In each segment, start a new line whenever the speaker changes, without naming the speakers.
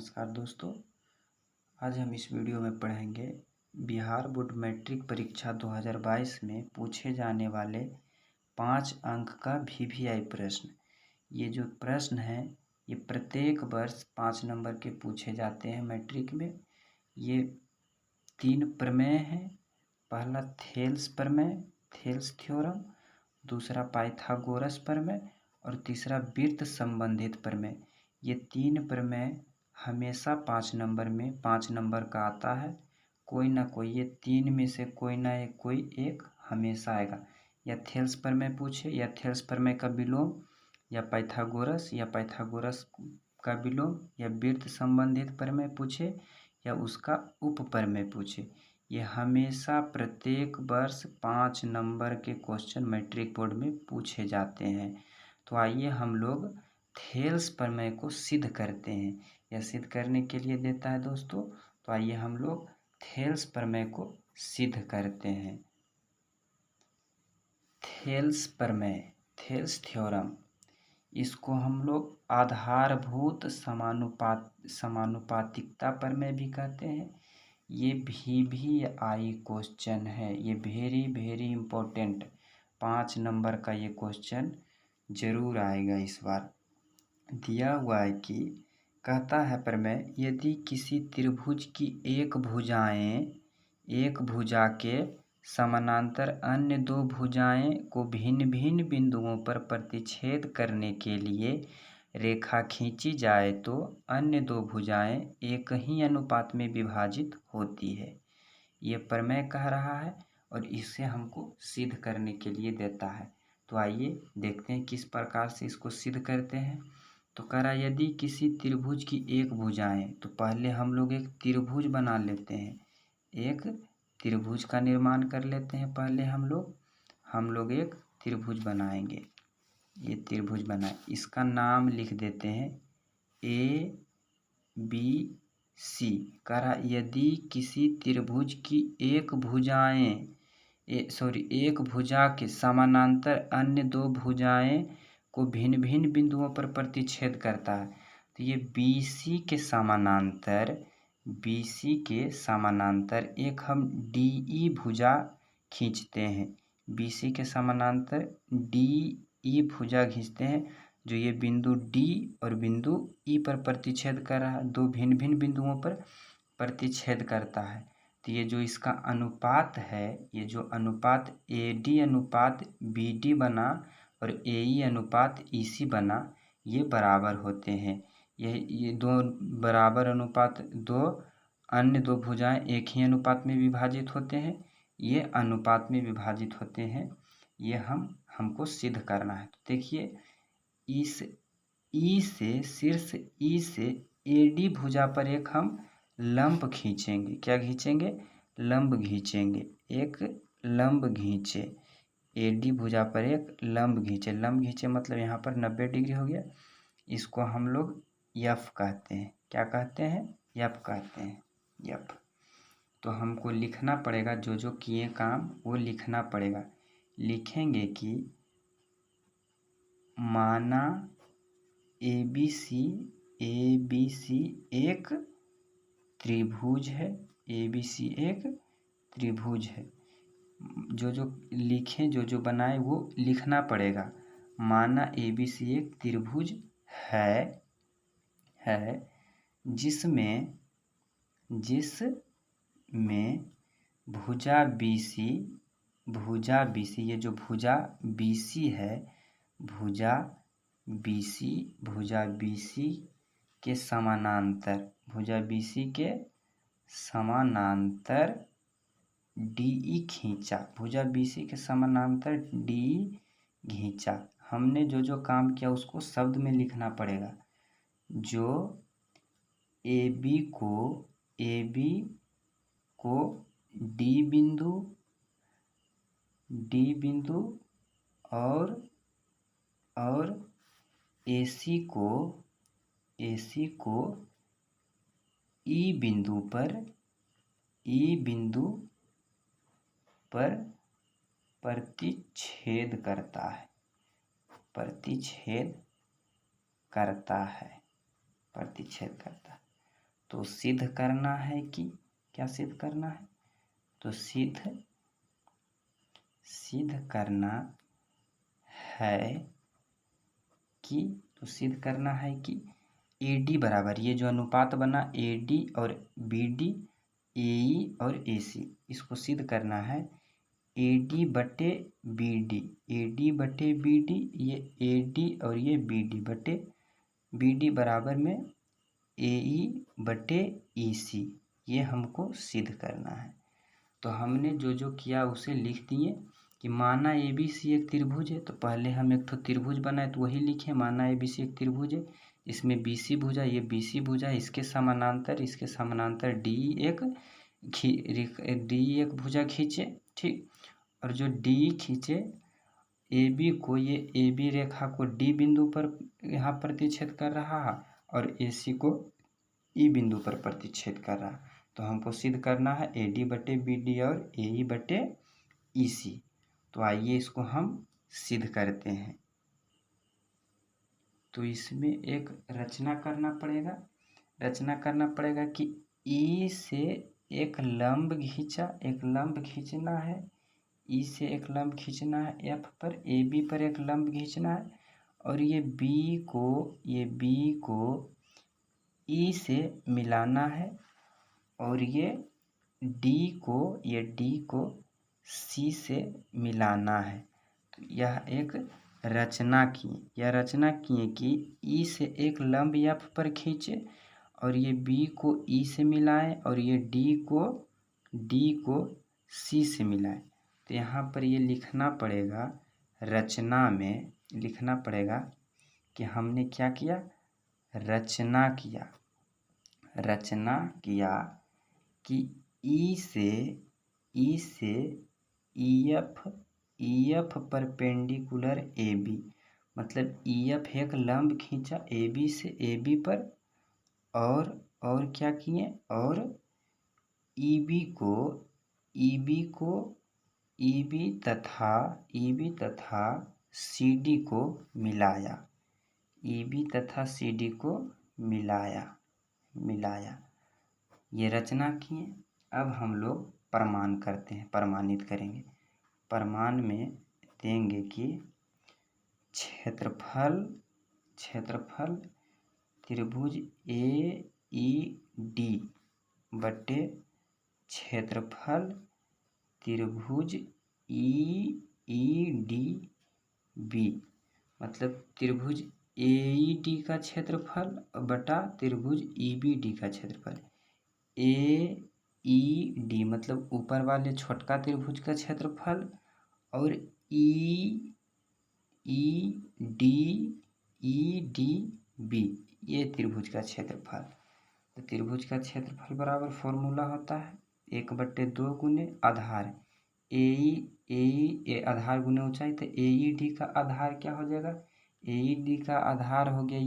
नमस्कार दोस्तों। आज हम इस वीडियो में पढ़ेंगे बिहार बोर्ड मैट्रिक परीक्षा 2022 में पूछे जाने वाले 5 अंक का वीवीआई प्रश्न। ये जो प्रश्न हैं ये प्रत्येक वर्ष 5 नंबर के पूछे जाते हैं मैट्रिक में। ये 3 प्रमेय हैं। पहला थेल्स प्रमेय, थेल्स थ्योरम, दूसरा पाइथागोरस प्रमेय और तीसरा वृत्त संबंधित प्रमेय। ये 3 प्रमेय हमेशा 5 नंबर में 5 नंबर का आता है। कोई ना कोई ये 3 में से कोई एक हमेशा आएगा। या थेल्स प्रमेय पूछे या थेल्स प्रमेय का विलोम, या पाइथागोरस का विलोम, या वृत्त संबंधित प्रमेय पूछे या उसका उप प्रमेय पूछे। ये हमेशा प्रत्येक वर्ष 5 नंबर के क्वेश्चन मैट्रिक बोर्ड में पूछे जाते हैं। तो आइए हम लोग थेल्स प्रमेय को सिद्ध करते हैं। यह सिद्ध करने के लिए देता है दोस्तों। तो आइए हम लोग थेल्स प्रमेय को सिद्ध करते हैं। थेल्स प्रमेय, थेल्स थ्योरम, इसको हम लोग आधारभूत समानुपातिकता प्रमेय भी कहते हैं। ये वीवीआई क्वेश्चन है। ये वेरी इम्पोर्टेंट 5 नंबर का ये क्वेश्चन जरूर आएगा इस बार। दिया हुआ है कि कहता है प्रमेय, यदि किसी त्रिभुज की एक भुजा के समानांतर अन्य 2 भुजाएं को भिन्न भिन्न बिंदुओं पर प्रतिच्छेद करने के लिए रेखा खींची जाए तो अन्य 2 भुजाएं एक ही अनुपात में विभाजित होती है। ये प्रमेय कह रहा है और इसे हमको सिद्ध करने के लिए देता है। तो आइए देखते हैं किस प्रकार से इसको सिद्ध करते हैं। तो कह रहा है यदि किसी त्रिभुज की एक भुजाएं, तो पहले हम लोग एक त्रिभुज बना लेते हैं। एक त्रिभुज का निर्माण कर लेते हैं। पहले हम लोग एक त्रिभुज बनाएंगे। ये त्रिभुज बनाए, इसका नाम लिख देते हैं ए बी सी। कह रहा यदि किसी त्रिभुज की एक भुजा के समानांतर अन्य 2 भुजाएं को भिन्न भिन्न बिंदुओं पर प्रतिच्छेद करता है, तो ये BC के समानांतर एक हम DE भुजा खींचते हैं। BC के समानांतर DE भुजा खींचते हैं, जो ये बिंदु D और बिंदु E पर प्रतिच्छेद कर रहा है। 2 भिन्न भिन्न बिंदुओं पर प्रतिच्छेद करता है। तो ये जो इसका अनुपात है, ये जो अनुपात AD अनुपात BD बना और AE अनुपात EC बना, ये बराबर होते हैं। ये 2 बराबर अनुपात, 2 अन्य 2 भुजाएं एक ही अनुपात में विभाजित होते हैं। ये अनुपात में विभाजित होते हैं। ये हमको सिद्ध करना है। तो देखिए, इस शीर्ष E से AD भुजा पर एक हम लंब खींचेंगे। क्या खींचेंगे? लंब खींचेंगे। एक लंब खींचे, AD भुजा पर एक लंब खींचे। लंब खींचे मतलब यहाँ पर 90 डिग्री हो गया। इसको हम लोग F कहते हैं। क्या कहते हैं? F कहते हैं। F। तो हमको लिखना पड़ेगा, जो जो किए काम वो लिखना पड़ेगा। लिखेंगे कि माना ABC एक त्रिभुज है। ABC एक त्रिभुज है। जो जो लिखें, जो जो बनाए वो लिखना पड़ेगा। माना ABC एक त्रिभुज है जिसमें भुजा BC, ये जो भुजा BC है, भुजा BC के समानांतर DE खींचा। भुजा BC के समानांतर DE खींचा। हमने जो जो काम किया उसको शब्द में लिखना पड़ेगा। जो AB को D बिंदु और AC को E बिंदु पर प्रतिच्छेद करता है। तो सिद्ध करना है कि क्या सिद्ध करना है, तो सिद्ध करना है कि, तो सिद्ध करना है कि AD बराबर, ये जो अनुपात बना AD और BD, AE और AC, इसको सिद्ध करना है AD बटे BD, AD बटे BD, ये AD और ये BD बटे BD बराबर में AE बटे EC, ये हमको सिद्ध करना है। तो हमने जो जो किया उसे लिख दिए कि माना ABC एक त्रिभुज है, तो पहले हम एक तो त्रिभुज बनाए तो वही लिखे, माना ABC एक त्रिभुज है, इसमें BC भुजा, ये BC भुजा, इसके समानांतर DE एक भुजा खींचे, ठीक। और जो DE खींचे AB को, ये AB रेखा को D बिंदु पर यहाँ प्रतिच्छेद कर रहा है और AC को E बिंदु पर प्रतिच्छेद कर रहा है। तो हमको सिद्ध करना है AD बटे BD और AE बटे EC। तो आइए इसको हम सिद्ध करते हैं। तो इसमें एक रचना करना पड़ेगा कि E से एक लंब खींचना है, E से एक लंब खींचना है F पर, AB पर एक लंब खींचना है और ये B को E से मिलाना है और ये D को C से मिलाना है। तो यह एक रचना किए कि E से एक लंब F पर खींचे और ये B को E से मिलाएं और ये D को C से मिलाएं। तो यहाँ पर ये लिखना पड़ेगा, रचना में लिखना पड़ेगा कि हमने क्या किया, रचना किया कि E से EF परपेंडिकुलर AB, मतलब EF एक लंब खींचा AB से AB पर और क्या किए, और EB तथा CD को मिलाया, EB तथा CD को मिलाया। ये रचना किए। अब हम लोग प्रमाणित करेंगे। प्रमाण में देंगे कि क्षेत्रफल त्रिभुज AED बटे क्षेत्रफल त्रिभुज EEDB, मतलब त्रिभुज AED का क्षेत्रफल बटा त्रिभुज EBD का क्षेत्रफल। AED मतलब ऊपर वाले छोटका त्रिभुज का क्षेत्रफल और EEDB ये त्रिभुज का क्षेत्रफल। तो त्रिभुज का क्षेत्रफल बराबर फॉर्मूला होता है 1/2 गुने आधार AE आधार गुने ऊंचाई। तो AED का आधार क्या हो जाएगा, AED का आधार हो गया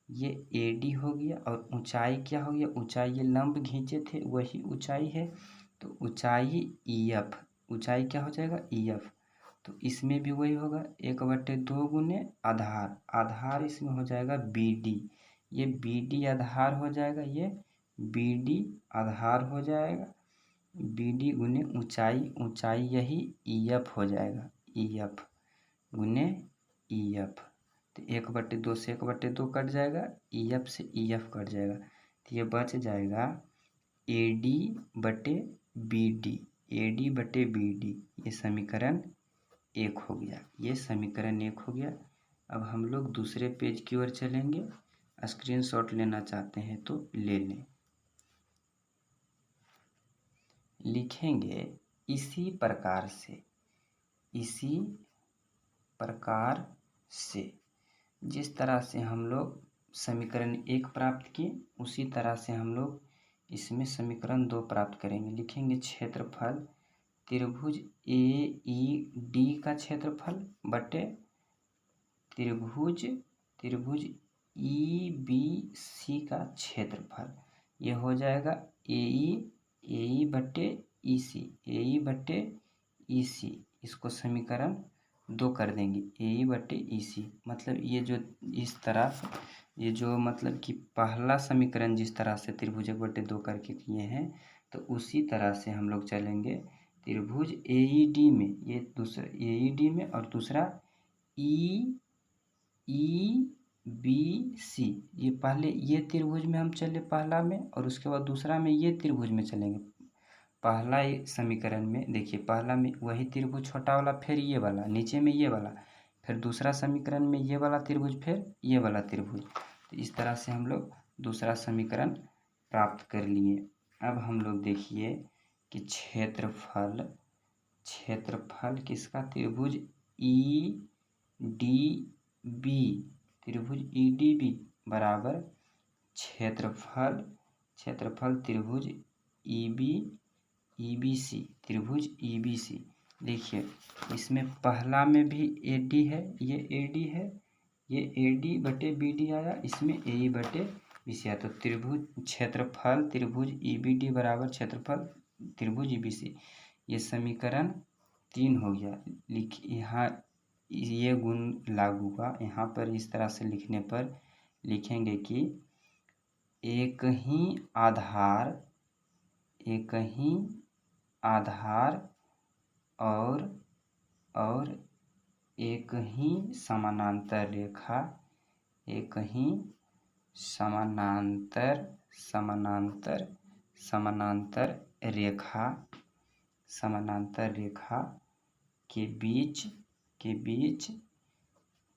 ये AD हो गया और ऊंचाई क्या हो गया, ऊंचाई ये लंब खींचे थे वही ऊंचाई है, तो ऊंचाई EF, ऊंचाई क्या हो जाएगा EF। तो इसमें भी वही होगा 1/2 गुने आधार इसमें हो जाएगा BD, ये BD आधार हो जाएगा, ये BD आधार हो जाएगा, BD गुने ऊंचाई यही EF हो जाएगा, EF गुने EF। तो 1/2 से 1/2 कट जाएगा, EF से EF कट जाएगा, तो ये बच जाएगा AD बटे BD, ये समीकरण 1 हो गया, ये समीकरण 1 हो गया। अब हम लोग दूसरे पेज की ओर चलेंगे। स्क्रीनशॉट लेना चाहते हैं तो ले लें। लिखेंगे इसी प्रकार से जिस तरह से हम लोग समीकरण 1 प्राप्त किए उसी तरह से हम लोग इसमें समीकरण 2 प्राप्त करेंगे। लिखेंगे क्षेत्रफल त्रिभुज AED का क्षेत्रफल बटे त्रिभुज EBC का क्षेत्रफल, ये हो जाएगा AE बटे EC, इसको समीकरण 2 कर देंगे ए बटे ई सी। मतलब ये जो इस तरह से ये जो मतलब कि पहला समीकरण जिस तरह से त्रिभुज 1/2 करके किए हैं, तो उसी तरह से हम लोग चलेंगे त्रिभुज AED में। ये दूसरा AED में और दूसरा EBC। ये पहले ये त्रिभुज में हम चले पहला में, और उसके बाद दूसरा में ये त्रिभुज में चलेंगे। पहला समीकरण में देखिए, पहला में वही त्रिभुज छोटा वाला, फिर ये वाला, नीचे में ये वाला, फिर दूसरा समीकरण में ये वाला त्रिभुज, फिर ये वाला त्रिभुज। तो इस तरह से हम लोग दूसरा समीकरण प्राप्त कर लिए। अब हम लोग देखिए कि क्षेत्रफल किसका, त्रिभुज EDB, त्रिभुज EDB बराबर क्षेत्रफल त्रिभुज EBC, त्रिभुज EBC। देखिए इसमें पहला में भी AD है, ये AD है, ये AD बटे BD आया, इसमें AE बटे BC आया। तो क्षेत्रफल त्रिभुज EBD बराबर क्षेत्रफल त्रिभुज EBC। ये समीकरण 3 हो गया। यहाँ ये गुण लागू हुआ। यहाँ पर इस तरह से लिखने पर लिखेंगे कि एक ही आधार और एक ही समानांतर रेखा, समानांतर रेखा के बीच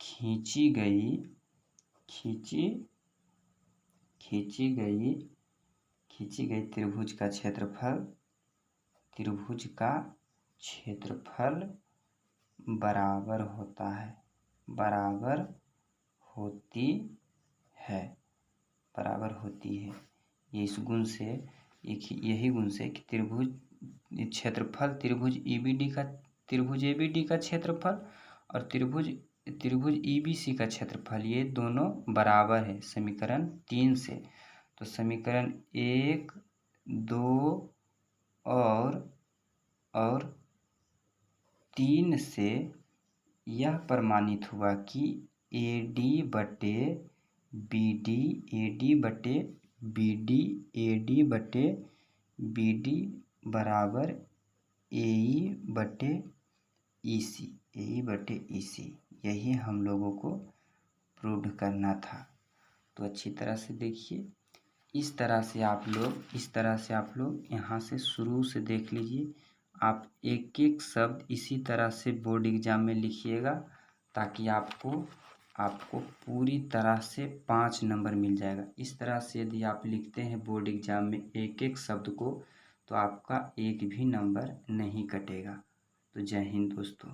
खींची गई त्रिभुज का क्षेत्रफल बराबर होती है। ये इस गुण से, यही गुण से कि क्षेत्रफल त्रिभुज ABD का क्षेत्रफल और त्रिभुज EBC का क्षेत्रफल, ये दोनों बराबर है समीकरण 3 से। तो समीकरण 1, 2 और 3 से यह प्रमाणित हुआ कि AD बटे BD बराबर AE बटे EC। यही हम लोगों को प्रूव करना था। तो अच्छी तरह से देखिए, इस तरह से आप लोग यहाँ से शुरू से देख लीजिए। आप एक एक शब्द इसी तरह से बोर्ड एग्जाम में लिखिएगा, ताकि आपको पूरी तरह से 5 नंबर मिल जाएगा। इस तरह से यदि आप लिखते हैं बोर्ड एग्जाम में एक एक शब्द को, तो आपका एक भी नंबर नहीं कटेगा। तो जय हिंद दोस्तों।